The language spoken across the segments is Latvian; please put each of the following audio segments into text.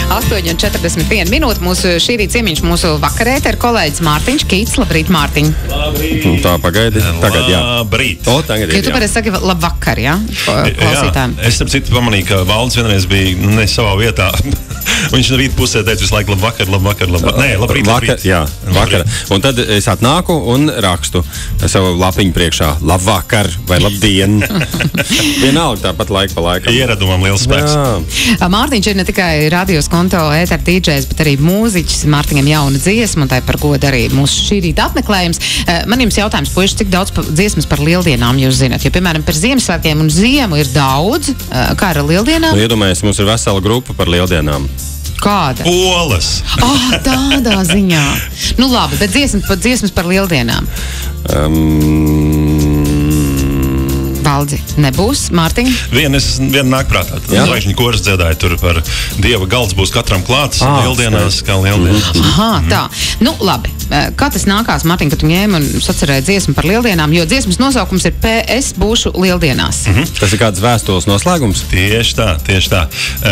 8:41 minūte. Mūsu šī rīta ciemiņš, mūsu vakarēta ir kolēģis Mārtiņš Kīts. Labrīt, Mārtiņ. Labrīt. Tā pagaidi. Tagad, jā. Labrīt. Tagad ir, tu parasti saki labvakar, jā? Klausītājiem. Jā, es starp citu pamanīju, ka Valdis vienreiz bija ne savā vietā. Viņš rīt pusē teica visu laiku labvakar. Nē, labrīt. Jā, vakar. Un tad es atnāku un rakstu savu lapiņu priekšā. Labvakar vai labdien. Vienalga tāpat laika pa laikam. Ieradumam liels spēks. Jā. Mārtiņš ir ne tikai radios konto ēter DJs, bet arī mūziķis. Mārtiņam jauna dziesma, un tā ir par godu arī mūsu šī rīta apmeklējums. Man jums jautājums, puiši, cik daudz dziesmas par lieldienām jūs zināt? Jo, piemēram, par Ziemassvētkiem un ziemu ir daudz. Kā ar lieldienām? Nu, iedomājies, mums ir vesela grupa par lieldienām. Kāda? Olas. Tādā ziņā. Nu labi, bet dziesmas par lieldienām. Valdzi, nebūs, Mārtiņ? Viena nāk prātā. Zvaigžņu koris dziedāja tur par Dieva galds būs katram klāts lieldienās, kā lieldienās. Aha, tā. Nu, labi. Kā tas nākās, Mārtiņ, kad tu ņēmi un sacerēji dziesmu par lieldienām, jo dziesmas nosaukums ir PS būšu lieldienās. Tas ir kāds vēstules noslēgums? Tieši tā.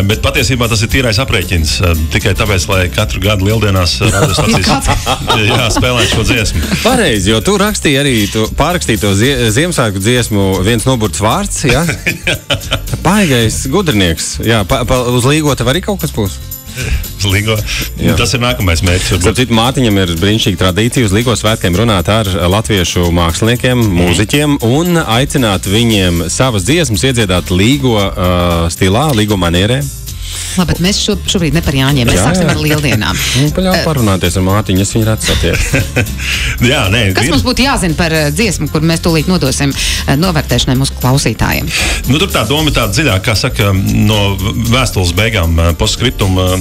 Bet patiesībā tas ir tīrais aprēķins. Tikai tāpēc, lai katru gadu lieldienās radiostacijas spēlētu šo dziesmu. Pareizi, jo tu rakstīji arī, pārrakstīji to Ziemassvētku dziesmu Viens noburts vārds, jā? Paigais gudrinieks. Jā, uz Līgo tev arī kaut kas būs? Uz Līgo. Tas ir nākamais mērķis. Starp citu, Mātiņam ir brīnišķīga tradīcija uz Līgo svētkiem runāt ar latviešu māksliniekiem, mūziķiem un aicināt viņiem savas dziesmas iedziedāt Līgo stilā, Līgo manierē. Labi, bet mēs šobrīd ne par Jāņiem, mēs sāksim ar lieldienām. Paļauj parunāties ar Mātiņu, es viņu redzu satiek. Kas mums būtu jāzina par dziesmu, kur mēs tūlīt nodosim novērtēšanai mūsu klausītājiem? Nu, tur tā doma ir tāda dziļāka, kā saka, no vēstules beigām, postskriptuma.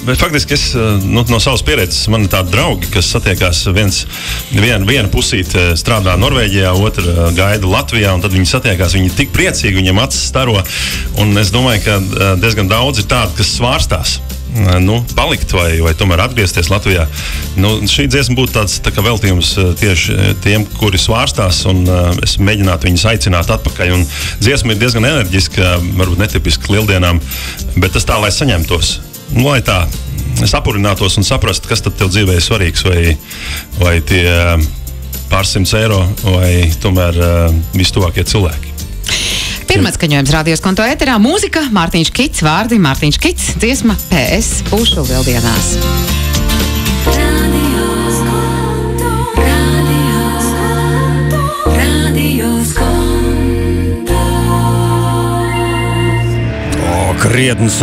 Bet faktiski es no savas pieredzes, man ir tādi draugi, kas satiekās viena pusīte strādā Norvēģijā, otra gaida Latvijā, un tad viņi satiekās, viņi ir tik priecīgi, viņiem acis staro, un es domāju, ka diezgan daudz ir tādi, kas svārstās. Palikt vai tomēr atgriezties Latvijā. Šī dziesma būtu tāds tā kā veltījums tieši tiem, kuri svārstās, un es mēģinātu viņus aicināt atpakaļ. Un dziesma ir diezgan enerģiska, varbūt netipiski lieldienām, bet tas tā, lai saņemtos. Lai tā sapurinātos un saprastu, kas tad tev dzīvē ir svarīgs, vai tie pārsimts eiro, vai tomēr vistuvākie cilvēki. Pirmais skaņojums radios konto ēterā, mūzika, Mārtiņš Kits, vārdi Mārtiņš Kits, dziesma PS būšu lieldienās. Krietns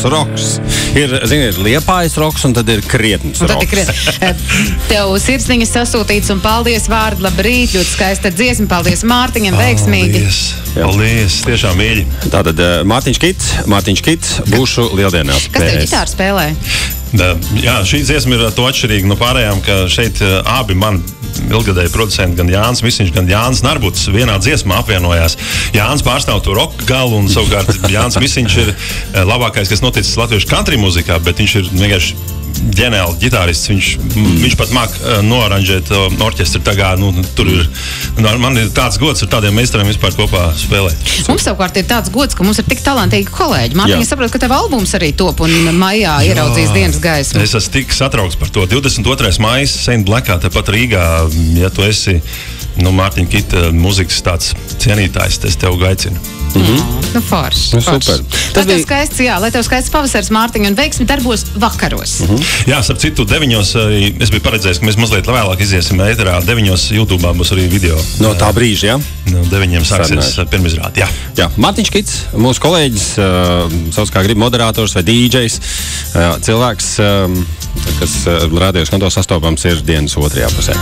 roks. Ir Liepājas roks, un tad ir krietns roks. Tev sirsniņas sasūtīts, un paldies vārdi, labrīt, ļoti skaista dziesma, paldies Mārtiņam, veiksmīgi. Paldies, tiešām mīļi. Tātad Mārtiņš Kits, būšu lieldienās. Kas tev ģitāru spēlē? Jā, šī dziesma ir to atšķirīga no pārējām, ka šeit abi mani ilgadēji producenti, gan Jānis Misiņš, gan Jānis Narbuts vienā dziesmā apvienojās. Jānis pārstāv to roka galu, un savukārt Jānis Misiņš ir labākais, kas noticis latviešu country mūzikā, bet viņš ir vienkārši ģeniāli ģitārists. Viņš pat māk noaranžēt orķestri tagad. Tur ir, man ir tāds gods ar tādiem meistariem vispār kopā spēlēt. Mums savukārt ir tāds gods, ka mums ir tik talantīgi kolēģi. Mārtiņ, es saprotu, ka tev albums arī top un maijā ieraudzīs dienas gaismu. Es esmu tik satraukts par to. 22. maijs Saint Blackā, tepat Rīgā, ja tu esi Mārtiņa Kita mūzikas tāds cienītājs, es tev aicinu. Forši. Super. Tas tev skaists, jā, lai tev skaists pavasaris, Mārtiņ, un veiksmi darbos vakaros. Jā, starp citu, 9. Es biju paredzējis, ka mēs mazliet vēlāk iziesim ēterā. 9. YouTube'ā būs arī video. No tā brīža, jā? No 9. sāksies pirmizrāde, jā. Mārtiņš Kits, mūsu kolēģis, savs kā grib moderators vai DJs, cilvēks, kas radios konto sastopams ir dienas otrajā pusē.